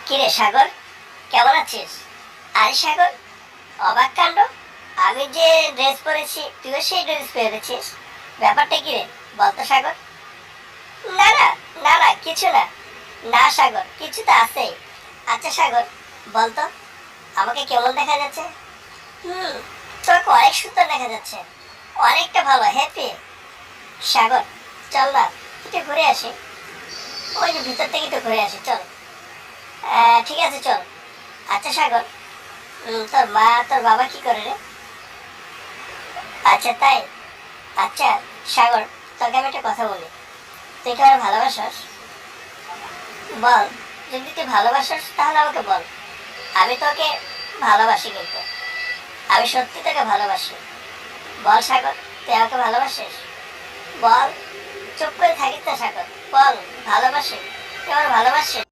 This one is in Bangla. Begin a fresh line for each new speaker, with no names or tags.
কিরে সাগর, কেমন আছিস? আরে সাগর, অবাক কাণ্ড! আমি যে ড্রেস পরেছি তুইও সেই ড্রেস পরেছিস। ব্যাপারটা কি রে, বলতো সাগর? না না, না না, কিছু না। না সাগর, কিছু তো আছেই। আচ্ছা সাগর, বলতো আমাকে কেমন দেখা যাচ্ছে? হুম, তোকে অনেক সুন্দর দেখা যাচ্ছে। অনেকটা ভালো, হ্যাপি। সাগর, চল না একটু ঘুরে আসি। ওই যে ভিতর থেকে একটু ঘুরে আসি, চল। ঠিক আছে, চল। আচ্ছা সাগর, তোর মা তোর বাবা কি করে রে? আচ্ছা তাই। আচ্ছা সাগর, তোকে আমি একটা কথা বলি। তুই কি আমার ভালোবাসস? বল, যদি তুই ভালোবাসস তাহলে আমাকে বল। আমি তোকে ভালোবাসি, কিন্তু আমি সত্যি তোকে ভালোবাসি। বল সাগর, তুই আমাকে ভালোবাসিস? বল, চুপ করে থাকিস না সাগর, বল। ভালোবাসি, তুই আমার ভালোবাসিস?